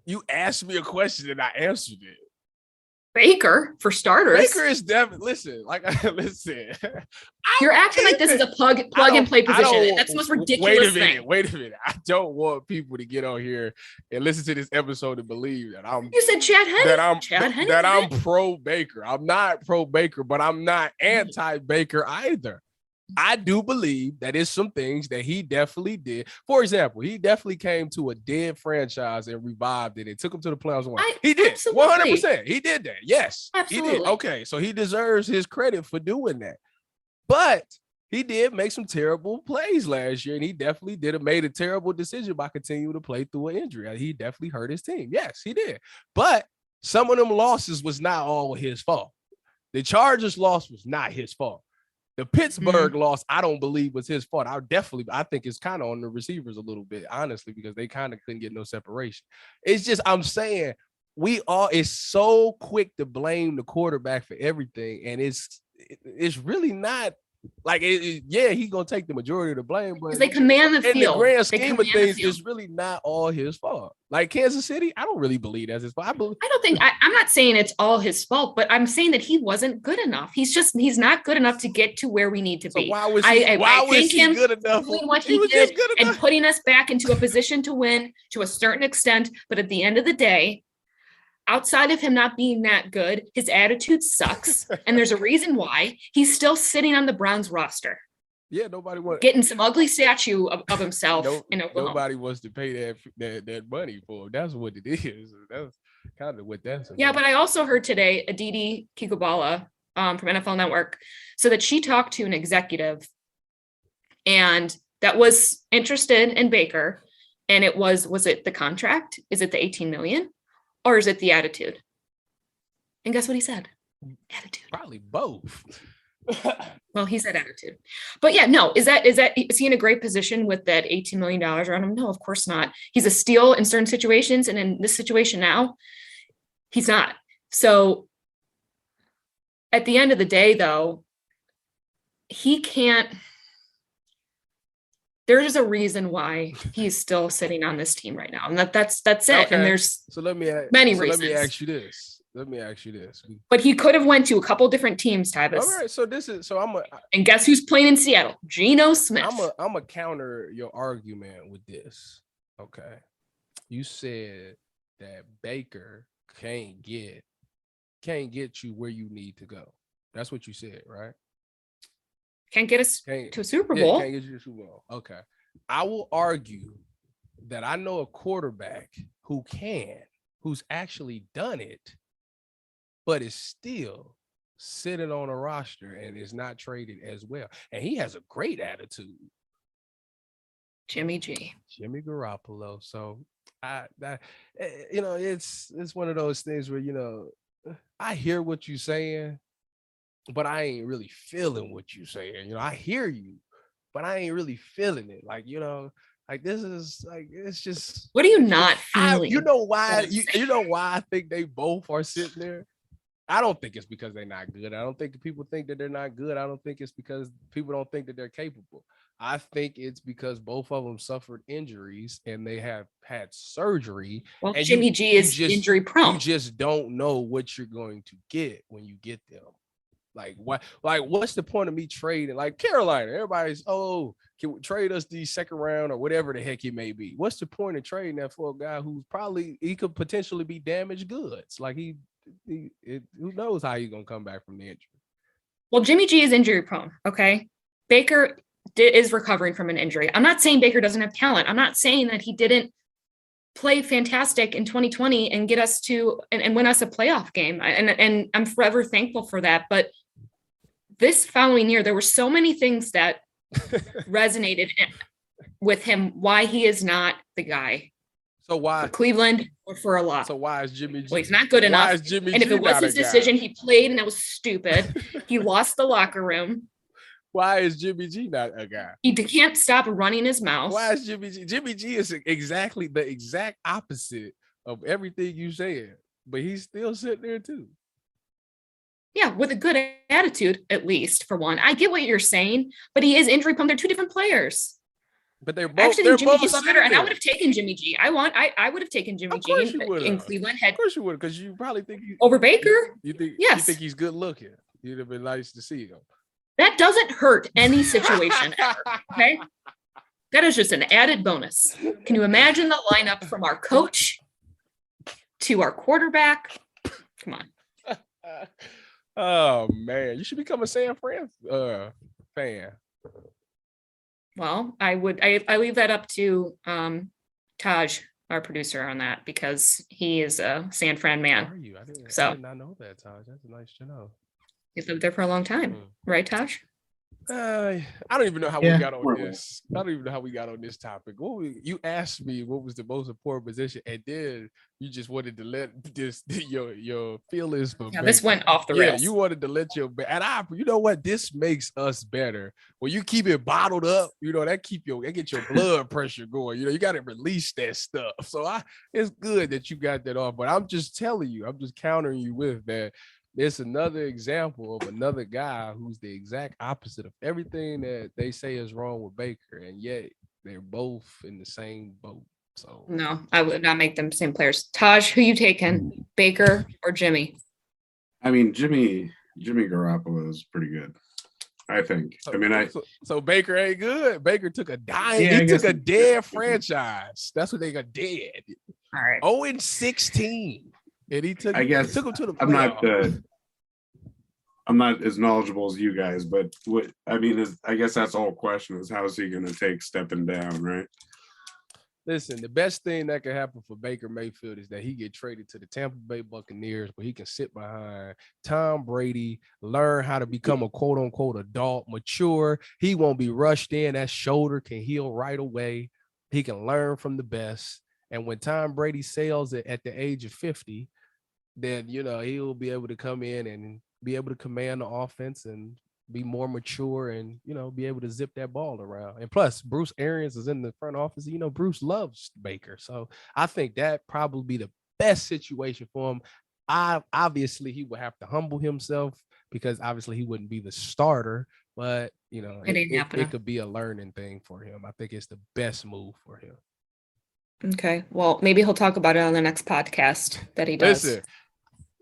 You asked me a question and I answered it. Baker, for starters. Baker is definitely listen. You're acting like this is a plug and play position. That's the most ridiculous thing. Wait a minute. I don't want people to get on here and listen to this episode and believe that You said Chad Henne. That I'm pro Baker. I'm not pro Baker, but I'm not anti Baker either. I do believe that it's some things that he definitely did. For example, he definitely came to a dead franchise and revived it. It took him to the playoffs. He did 100%. He did that. Yes, absolutely. He did. Okay, so he deserves his credit for doing that. But he did make some terrible plays last year, and he definitely made a terrible decision by continuing to play through an injury. He definitely hurt his team. Yes, he did. But some of them losses was not all his fault. The Chargers loss was not his fault. The Pittsburgh loss, I don't believe was his fault. I think it's kind of on the receivers a little bit, honestly, because they kind of couldn't get no separation. It's just, I'm saying it's so quick to blame the quarterback for everything. And it's really not like, he's going to take the majority of the blame, but they command the field. In the grand scheme of things, it's really not all his fault. Like Kansas City, I don't really believe that's his fault. I'm not saying it's all his fault, but I'm saying that he wasn't good enough. He's not good enough to get to where we need to be. So why was he good enough? Doing what he did and putting us back into a position to win to a certain extent. But at the end of the day, outside of him not being that good, his attitude sucks. And there's a reason why he's still sitting on the Browns roster. Yeah, nobody wants getting some ugly statue of himself in Oklahoma. Nobody wants to pay that money for him. That's what it is. That's kind of what that's about. Yeah, but I also heard today Aditi Kikubala from NFL Network so that she talked to an executive and that was interested in Baker. And it was it the contract? Is it the 18 million? Or is it the attitude? And guess what he said? Attitude. Probably both. Well, he said attitude. But yeah, no, is he in a great position with that $18 million around him? No, of course not. He's a steal in certain situations. And in this situation now, he's not. So at the end of the day, though, he can't. There's a reason why he's still sitting on this team right now. And that's it. Okay. And there's many reasons. Let me ask you this. But he could have went to a couple different teams, Tyvis. All right. And guess who's playing in Seattle? Geno Smith. I'm a counter your argument with this. Okay. You said that Baker can't get you where you need to go. That's what you said, right? Can't get us to a Super Bowl. Can't get you to a Super Bowl. Okay. I will argue that I know a quarterback who's actually done it, but is still sitting on a roster and is not traded as well. And he has a great attitude. Jimmy Garoppolo. So it's one of those things where, I hear what you're saying, but I ain't really feeling what you're saying. I hear you, but I ain't really feeling it. Like, this is like, it's just. What are you not feeling? You know why I think they both are sitting there? I don't think it's because they're not good. I don't think people think that they're not good. I don't think it's because people don't think that they're capable. I think it's because both of them suffered injuries and they have had surgery. Well, and Jimmy G is injury prone. You just don't know what you're going to get when you get them. Like what? Like what's the point of me trading? Like Carolina, everybody's can we trade us the second round or whatever the heck it may be? What's the point of trading that for a guy who's he could potentially be damaged goods? Like who knows how he's gonna come back from the injury? Well, Jimmy G is injury prone. Okay, Baker is recovering from an injury. I'm not saying Baker doesn't have talent. I'm not saying that he didn't play fantastic in 2020 and get us to and win us a playoff game. And I'm forever thankful for that. But this following year, there were so many things that resonated with him, why he is not the guy. So why for Cleveland or for a lot? So why is Jimmy G? Well, he's not good enough. Why is Jimmy and G if it was not his decision, he played and that was stupid. He lost the locker room. Why is Jimmy G not a guy? He can't stop running his mouth. Why is Jimmy G? Jimmy G is exactly the exact opposite of everything you said, but he's still sitting there too. Yeah, with a good attitude, at least for one. I get what you're saying, but he is injury prone. They're two different players. But they're I both actually think Jimmy both G's a lot better, sitting and I there. would have taken Jimmy G. I would have taken Jimmy Of G course you would in have. Cleveland. Of course you would, because you probably think Over Baker. You think Yes. you think he's good looking. You'd have been nice to see him. That doesn't hurt any situation ever. Okay. That is just an added bonus. Can you imagine the lineup from our coach to our quarterback? Come on. Oh man, you should become a San Fran fan. Well, I leave that up to Taj, our producer, on that, because he is a San Fran man. Are you? I did not know that, Taj. That's nice to know. He's lived there for a long time, right, Taj? I don't even know how we got on this. I don't even know how we got on this topic. You asked me what was the most important position, and then you just wanted to let your feelings for this went off the rails. Yeah, you wanted to let you know what? This makes us better. When you keep it bottled up, that get your blood pressure going. You got to release that stuff. So it's good that you got that off. But I'm just telling you, I'm just countering you with that. It's another example of another guy who's the exact opposite of everything that they say is wrong with Baker, and yet they're both in the same boat. So no, I would not make them same players. Taj, who you taking, Baker or Jimmy? I mean, Jimmy Garoppolo is pretty good, I think. So Baker ain't good. Baker took a dying. Yeah, he took a dead franchise. That's what they got dead. All right. 0-16. And he took him to the playoffs. I'm not as knowledgeable as you guys, but I guess that's the whole question is how is he going to take stepping down, right? Listen, the best thing that could happen for Baker Mayfield is that he get traded to the Tampa Bay Buccaneers, where he can sit behind Tom Brady, learn how to become a quote unquote adult, mature. He won't be rushed in. That shoulder can heal right away. He can learn from the best. And when Tom Brady sails it at the age of 50, then, he'll be able to come in and be able to command the offense and be more mature and, be able to zip that ball around. And plus, Bruce Arians is in the front office. Bruce loves Baker. So I think that probably be the best situation for him. Obviously, he would have to humble himself because obviously he wouldn't be the starter. But, it could be a learning thing for him. I think it's the best move for him. Okay. Well, maybe he'll talk about it on the next podcast that he does. Listen,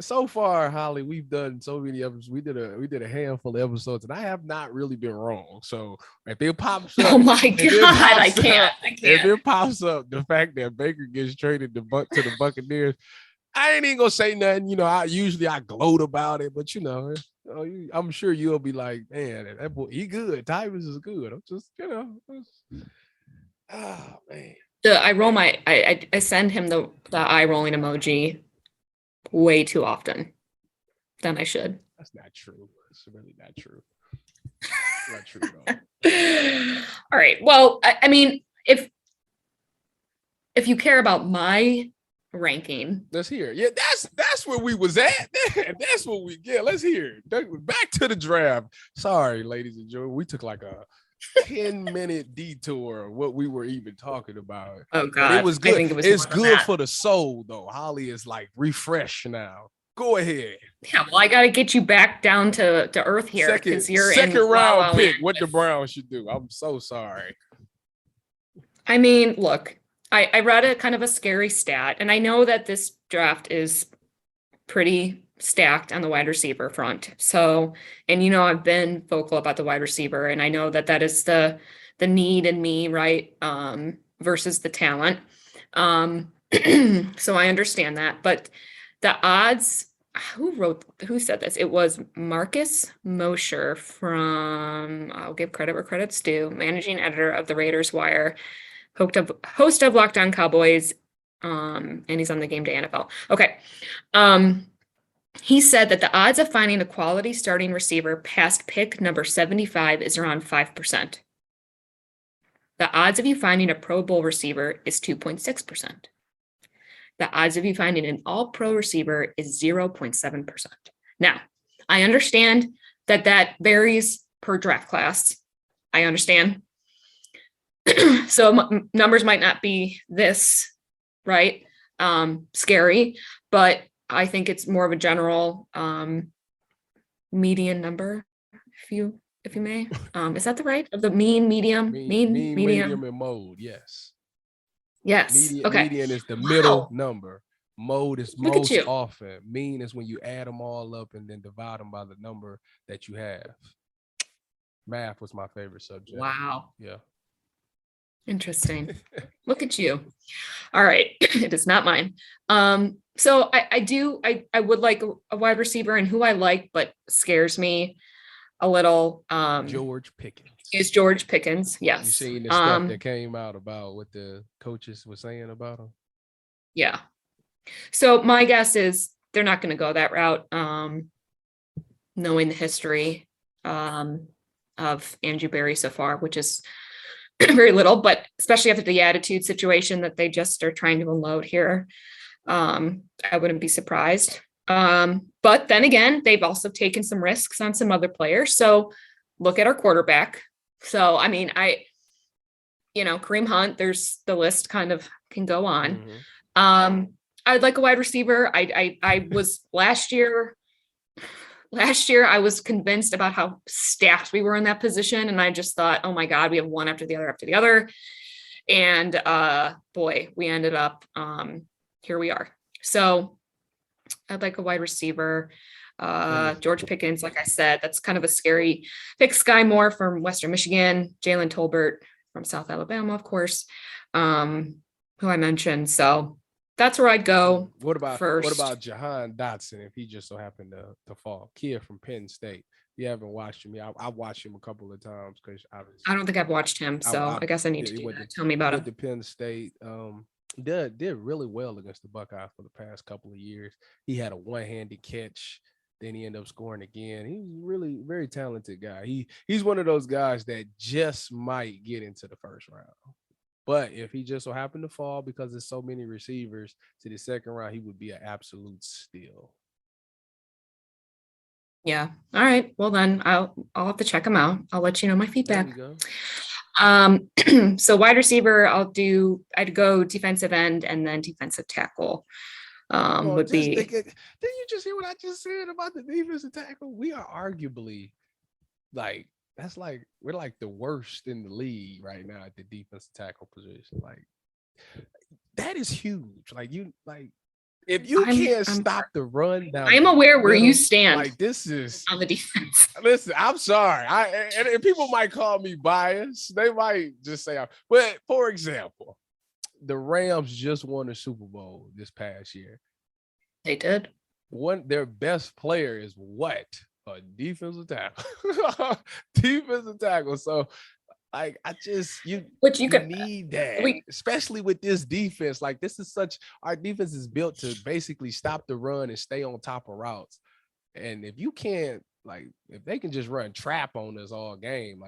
so far, Holly, we've done so many episodes. We did a handful of episodes, and I have not really been wrong. So if it pops up, oh my God, I can't. If it pops up, the fact that Baker gets traded to the Buccaneers, I ain't even gonna say nothing. I gloat about it, but I'm sure you'll be like, man, that boy, he good. Tyvis is good. I'm just, oh man. I send him the eye rolling emoji way too often than I should. That's not true. It's really not true. Not true at all. All right. Well, I mean, if you care about my ranking, let's hear it. Yeah, that's where we was at. That's what let's hear it. Back to the draft. Sorry, ladies and gentlemen. We took like a 10-minute detour of what we were even talking about. Oh God, but it was good. It's good for the soul, though. Holly is like refreshed now. Go ahead. Yeah, well, I got to get you back down to earth here because you're second round pick. What the Browns should do? I'm so sorry. I mean, look, I read a kind of a scary stat, and I know that this draft is pretty stacked on the wide receiver front. So, and I've been vocal about the wide receiver, and I know that is the need in me, right? Versus the talent. So I understand that, but the odds, who said this? It was Marcus Mosher from, I'll give credit where credit's due, managing editor of the Raiders Wire, host of Locked On Cowboys, and he's on the Game Day NFL. Okay. He said that the odds of finding a quality starting receiver past pick number 75 is around 5%. The odds of you finding a Pro Bowl receiver is 2.6%. The odds of you finding an all-pro receiver is 0.7%. Now, I understand that varies per draft class. I understand. So numbers might not be this, right? scary, but I think it's more of a general median number, if you may. Is that the right of the mean, medium, Mean, medium? medium, and mode. Yes. Yes. Okay. Median is the middle Wow. number. Mode is Look at most you. often. Mean is when you add them all up and then divide them by the number that you have. Math was my favorite subject. Wow. Yeah. Interesting. Look at you. All right. It is not mine. So I would like a wide receiver, and who I like but scares me a little George Pickens. is George Pickens. You Yes. seen the stuff that came out about what the coaches were saying about him? Yeah. So my guess is they're not going to go that route, knowing the history of Andrew Berry so far, which is very little, but especially after the attitude situation that they just are trying to unload here. I wouldn't be surprised. But then again, they've also taken some risks on some other players. So look at our quarterback. So, I mean, Kareem Hunt, there's the list kind of can go on. Mhm. I'd like a wide receiver. I was last year I was convinced about how stacked we were in that position. And I just thought, oh my God, we have one after the other. And boy, we ended up here we are. So I'd like a wide receiver. George Pickens, like I said, that's kind of a scary pick. Sky Moore from Western Michigan, Jalen Tolbert from South Alabama, of course, who I mentioned. So that's where I'd go. What about first. Jahan Dotson if he just so happened to fall? Kid from Penn State. You haven't watched him. I watched him a couple of times because I don't think I've watched him, so I guess I need to do that. Tell me about him. Went to Penn State. Did really well against the Buckeyes for the past couple of years. He had a one-handed catch. Then he ended up scoring again. He's really very talented guy. He's one of those guys that just might get into the first round. But if he just so happened to fall because there's so many receivers to the second round, he would be an absolute steal. Yeah. All right. Well, then I'll have to check him out. I'll let you know my feedback. There you go. So wide receiver, I'd go defensive end and then defensive tackle. Would be. Didn't you just hear what I just said about the defensive tackle? We are arguably we're like the worst in the league right now at the defensive tackle position. Like that is huge. If you can't stop the run down, I'm aware where you stand. Like this is on the defense. Listen, I'm sorry. And people might call me biased. They might just say, but for example, the Rams just won the Super Bowl this past year. They did. Their best player is what? A defensive tackle. Defensive tackle. So you need that, especially with this defense. Like our defense is built to basically stop the run and stay on top of routes. And if you can't, if they can just run trap on us all game,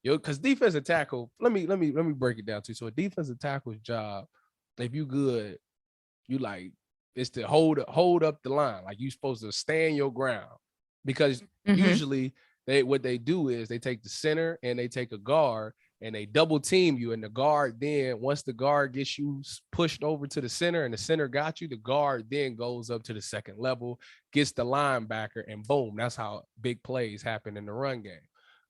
because defensive tackle, let me break it down to you. So a defensive tackle's job, if you good, is to hold up the line. Like you're supposed to stand your ground, because usually what they do is they take the center and they take a guard and they double team you. And the guard then, once the guard gets you pushed over to the center and the center got you, the guard then goes up to the second level, gets the linebacker, and boom, that's how big plays happen in the run game.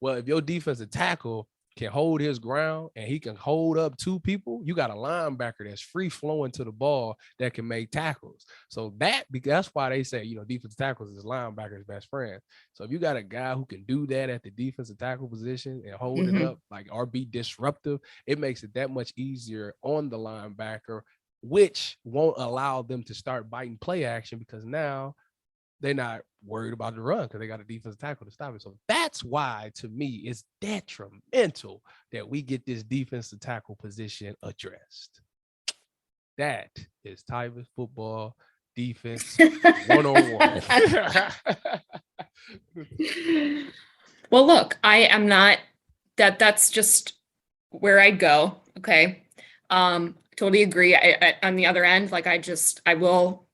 Well, if your defensive tackle can hold his ground and he can hold up two people, you got a linebacker that's free flowing to the ball that can make tackles. So that's why they say, defensive tackles is linebackers' best friend. So if you got a guy who can do that at the defensive tackle position and hold it up, or be disruptive, it makes it that much easier on the linebacker, which won't allow them to start biting play action because now they're not worried about the run because they got a defensive tackle to stop it. So that's why, to me, it's detrimental that we get this defensive tackle position addressed. That is Tyvis football defense 101. Well, look, I am not that's just where I go. Okay. Totally agree. I on the other end, I will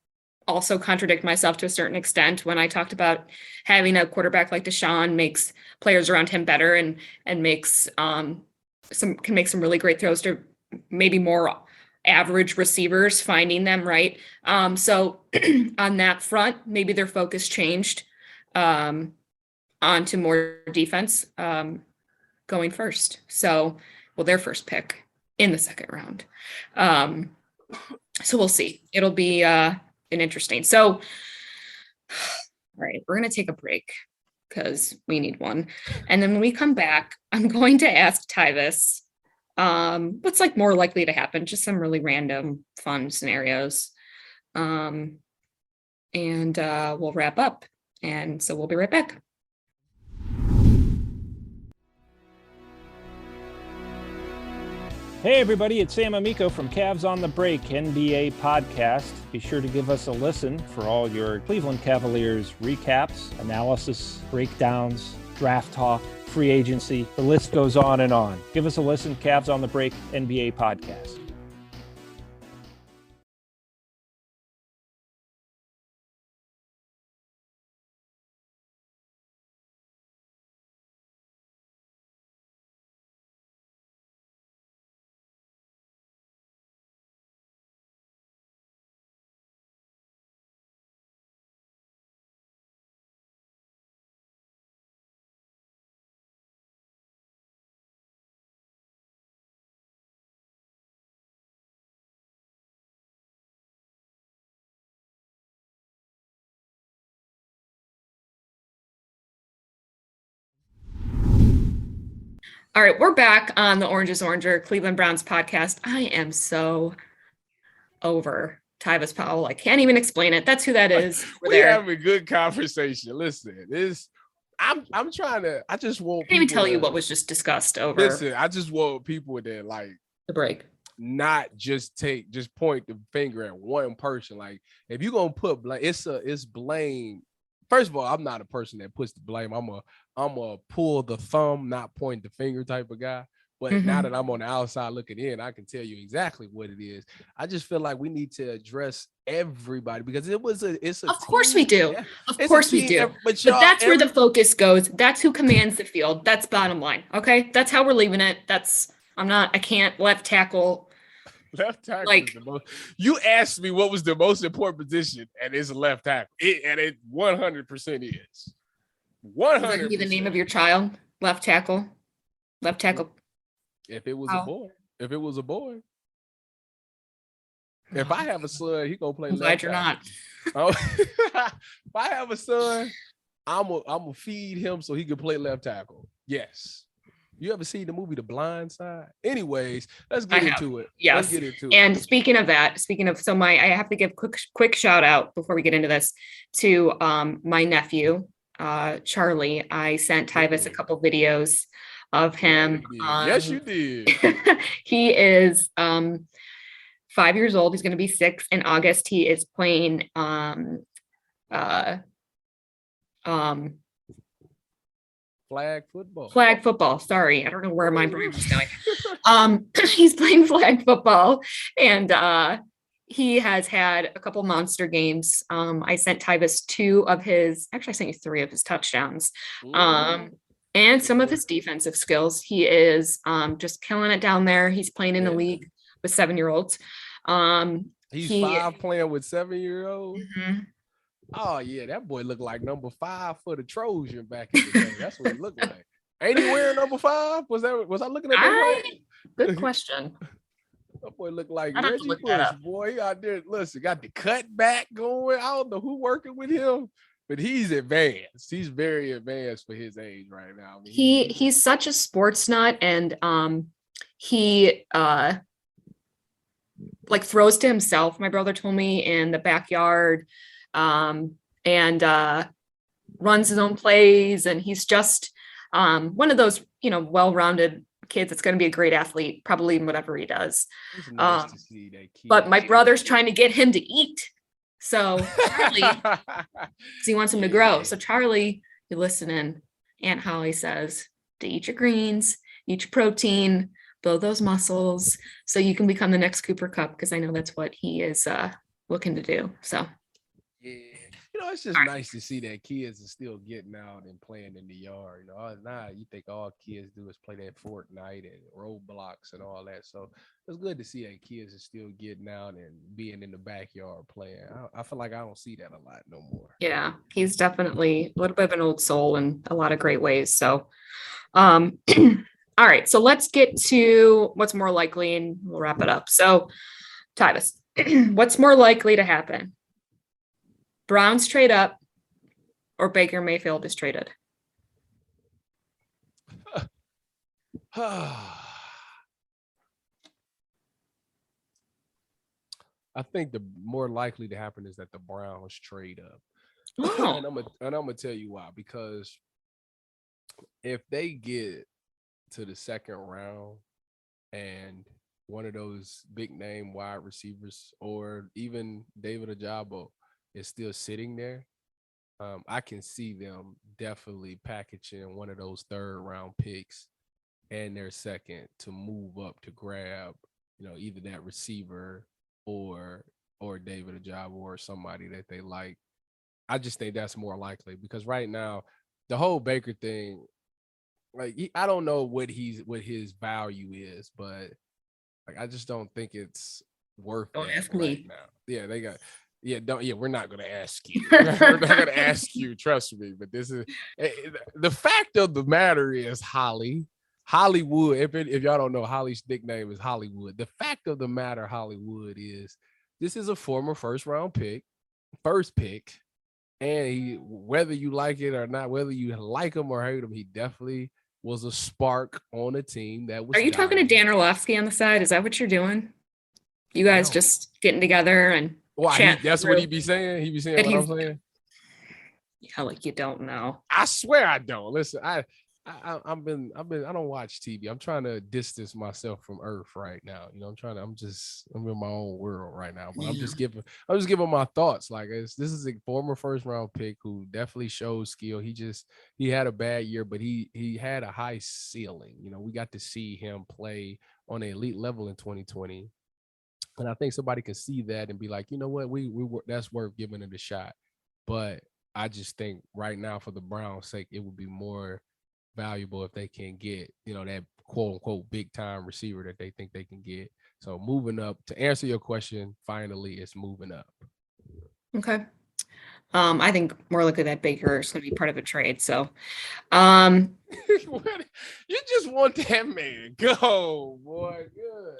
also contradict myself to a certain extent when I talked about having a quarterback like Deshaun makes players around him better and makes can make some really great throws to maybe more average receivers, finding them, right? So on that front, maybe their focus changed onto more defense going first. So, well, their first pick in the second round. So we'll see. It'll be an interesting. So, all right, we're going to take a break because we need one. And then when we come back, I'm going to ask Tyvis what's like more likely to happen, just some really random fun scenarios. And we'll wrap up. And so we'll be right back. Hey everybody, it's Sam Amico from Cavs on the Break NBA podcast. Be sure to give us a listen for all your Cleveland Cavaliers recaps, analysis, breakdowns, draft talk, free agency. The list goes on and on. Give us a listen, Cavs on the Break NBA podcast. All right, we're back on the Orange is Oranger Cleveland Browns podcast. I am so over Tyvis Powell. I can't even explain it. That's who that is. We're having a good conversation. Listen, I'm trying to. I just want. I can't even tell you what was just discussed over. Listen, I just want people to like the break, not just point the finger at one person. Like if you're gonna put blame, it's blame. First of all, I'm not a person that puts the blame. I'm a pull the thumb, not point the finger type of guy. But now that I'm on the outside looking in, I can tell you exactly what it is. I just feel like we need to address everybody because it's a of course we do. Yeah. Of course we do. But that's where the focus goes. That's who commands the field. That's bottom line. Okay. That's how we're leaving it. I can't left tackle. Left tackle. Like, you asked me what was the most important position, and it's a left tackle. It 100% is. 100%. Would that be the name of your child? Left tackle. Left tackle. If it was a boy. If it was a boy. If I have a son, he gonna play left tackle. Glad you're not. If I have a son, I'm gonna feed him so he can play left tackle. Yes. You ever seen the movie The Blind Side? Anyways, let's get into it. Yes. Let's get into and it. Speaking of, I have to give quick shout out before we get into this to my nephew, Charlie. I sent Tyvis a couple videos of him. Yes, you did. He is 5 years old. He's going to be 6 in August. He is playing flag football. Sorry, I don't know where my brain was going. He's playing flag football, and he has had a couple monster games. I sent Tyvis 2 of his. Actually, I sent you 3 of his touchdowns. And some of his defensive skills. He is just killing it down there. He's playing in the league with 7-year-olds. He's 5 playing with 7-year-olds. Mm-hmm. Oh yeah, that boy looked like number 5 for the Trojan back in the day. That's what he looked like. Ain't he wearing number 5? Was I looking at that right? Good question. That boy looked like Reggie Bush. Boy, he out there. Listen, got the cut back going. I don't know who working with him. But he's advanced. He's very advanced for his age right now. I mean, he's such a sports nut, and he like throws to himself. My brother told me in the backyard, and runs his own plays, and he's just one of those well-rounded kids that's going to be a great athlete, probably in whatever he does. Nice to see that kid. But my brother's trying to get him to eat. So Charlie, he wants him to grow. So Charlie, you listening? Aunt Holly says to eat your greens, eat your protein, build those muscles, so you can become the next Cooper Kupp. Because I know that's what he is looking to do. So yeah, It's just nice to see that kids are still getting out and playing in the yard. Now you think all kids do is play that Fortnite and Roblox and all that. So it's good to see that kids are still getting out and being in the backyard playing. I feel like I don't see that a lot no more. Yeah, he's definitely a little bit of an old soul in a lot of great ways. So, all right. So let's get to what's more likely and we'll wrap it up. So, Tyvis, what's more likely to happen? Browns trade up or Baker Mayfield is traded? I think the more likely to happen is that the Browns trade up. Oh. And I'm gonna tell you why. Because if they get to the second round and one of those big name wide receivers or even David Ajabo is still sitting there, I can see them definitely packaging one of those third round picks and their second to move up to grab, either that receiver or David Ajabo or somebody that they like. I just think that's more likely because right now the whole Baker thing, like I don't know what his value is, but like I just don't think it's worth Don't that ask right me. now. Yeah, they got. Yeah, we're not gonna ask you. We're not gonna ask you. Trust me. But this is the fact of the matter is Hollywood. If y'all don't know, Holly's nickname is Hollywood. The fact of the matter, Hollywood, is this is a former first pick, and whether you like it or not, whether you like him or hate him, he definitely was a spark on a team that was. Are you talking to Dan Orlovsky on the side? Is that what you're doing? You guys just getting together and that's what he be saying. He be saying what I'm saying. Yeah, like you don't know. I swear I don't. Listen, I don't watch TV. I'm trying to distance myself from Earth right now. I'm in my own world right now. But I'm just giving my thoughts. Like this is a former first round pick who definitely shows skill. He had a bad year, but he had a high ceiling. We got to see him play on an elite level in 2020. And I think somebody can see that and be like, you know what, we that's worth giving it a shot. But I just think right now, for the Browns' sake, it would be more valuable if they can get, that quote unquote big time receiver that they think they can get. So moving up, to answer your question, finally, it's moving up. Okay. I think more likely that Baker is going to be part of a trade. So, you just want that man go, boy. Good.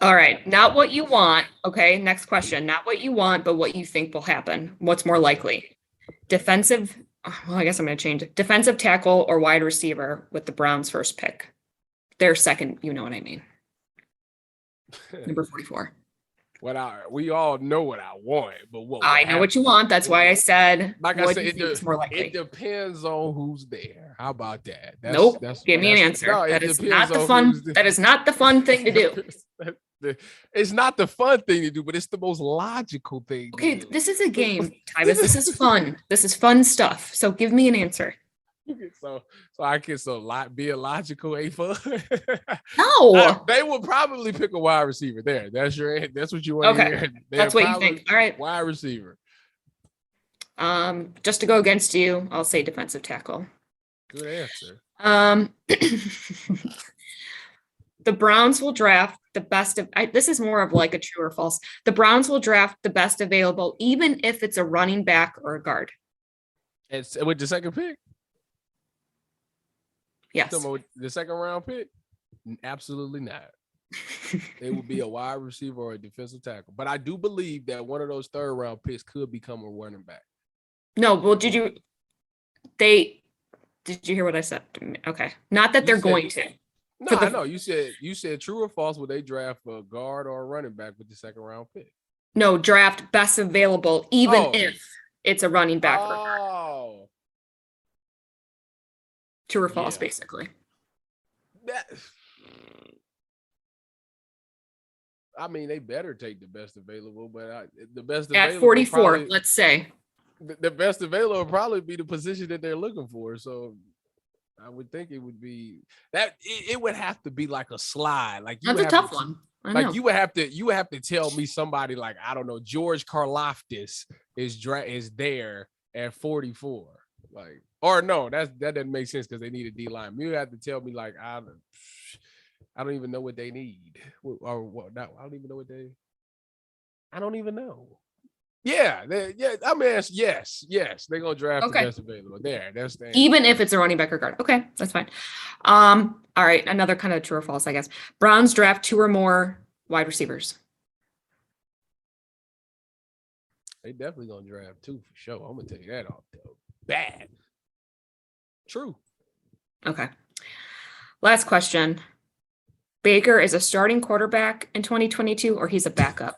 All right. Not what you want. Okay. Next question. Not what you want, but what you think will happen. What's more likely? Defensive. Well, I guess I'm going to change it. Defensive tackle or wide receiver with the Browns' first pick. Their second, you know what I mean. Number 44. We all know what I want, but what I know what you want. That's why I said. Like I said, it's more likely. It depends on who's there. How about that? Nope. Give me an answer. No, that is not the fun. That is not the fun thing to do. It's not the fun thing to do, but it's the most logical thing. Okay, this is a game, Tyvis. This is fun. This is fun stuff. So give me an answer. So I can be illogical, ain't fun. No, they will probably pick a wide receiver there. That's what you want to hear. That's what you think. All right, wide receiver. Just to go against you, I'll say defensive tackle. Good answer. The Browns will draft the best of. This is more of like a true or false. The Browns will draft the best available, even if it's a running back or a guard. It's with the second pick. Yes. The second round pick? Absolutely not. It would be a wide receiver or a defensive tackle. But I do believe that one of those third round picks could become a running back. No, well, did you hear what I said? Okay. Not that they're going to. No, I know. You said true or false, would they draft a guard or a running back with the second round pick? No, draft best available, even if it's a running back or a guard. True or false, basically. They better take the best available, but the best at available 44, probably, let's say. The best available will probably be the position that they're looking for. So, I would think it would be that it would have to be like a slide. Like you That's would a have tough to, one. I like know. you would have to tell me somebody like, I don't know, George Karlaftis is there at 44. Like, or no, that doesn't make sense because they need a D line. You have to tell me like I don't even know what they need. Or what I don't even know what they I don't even know. Yeah, I mean, yes, they're gonna draft the Okay. best available. That's the answer. Even if it's a running back or guard. Okay, that's fine. All right, another kind of true or false, I guess. Browns draft 2 or more wide receivers. They definitely gonna draft 2 for sure. I'm gonna tell you that off the bat. True. Okay. Last question. Baker is a starting quarterback in 2022 or he's a backup?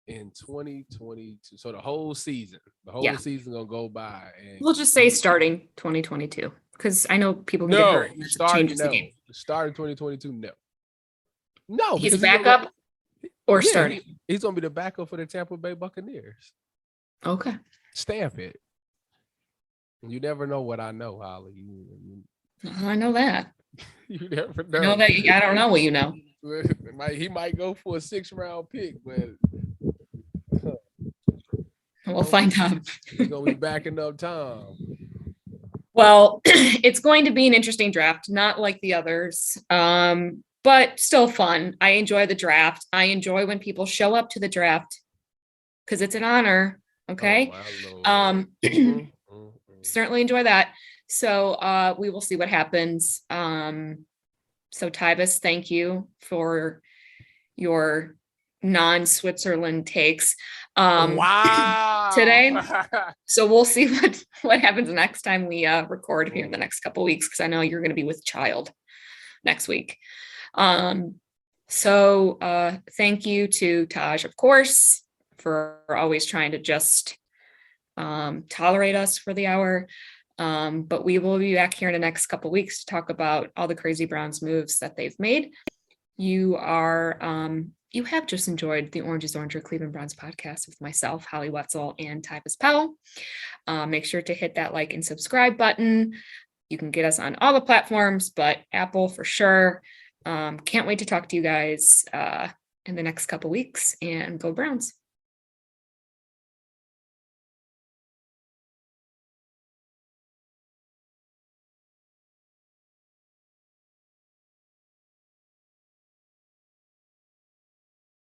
In 2022, so the whole season Yeah. season gonna go by, and We'll just say starting 2022 because I know people can get no, hurt. It changes the game. Starting 2022, no, He's because backup or yeah, starting. he's gonna be the backup for the Tampa Bay Buccaneers. Okay. Stamp it. You never know what I know, Holly. I know that. You never I know. know that. I don't know what you know. He might go for a 6th-round pick, but We'll find out. he's gonna be backing up Tom. Well, it's going to be an interesting draft, not like the others, but still fun. I enjoy the draft. I enjoy when people show up to the draft because it's an honor. Okay. Oh, Certainly enjoy that. So we will see what happens. So Tyvis, thank you for your non-Switzerland takes wow. today. So we'll see what happens next time we record here in the next couple of weeks, because I know you're going to be with child next week. So thank you to Taj, of course, for always trying to just tolerate us for the hour. But we will be back here in the next couple of weeks to talk about all the crazy Browns moves that they've made. You have just enjoyed the Orange is Orange, Cleveland Browns podcast with myself, Holly Wetzel, and Tyvis Powell. Make sure to hit that like and subscribe button. You can get us on all the platforms, but Apple for sure. Can't wait to talk to you guys in the next couple weeks, and go Browns.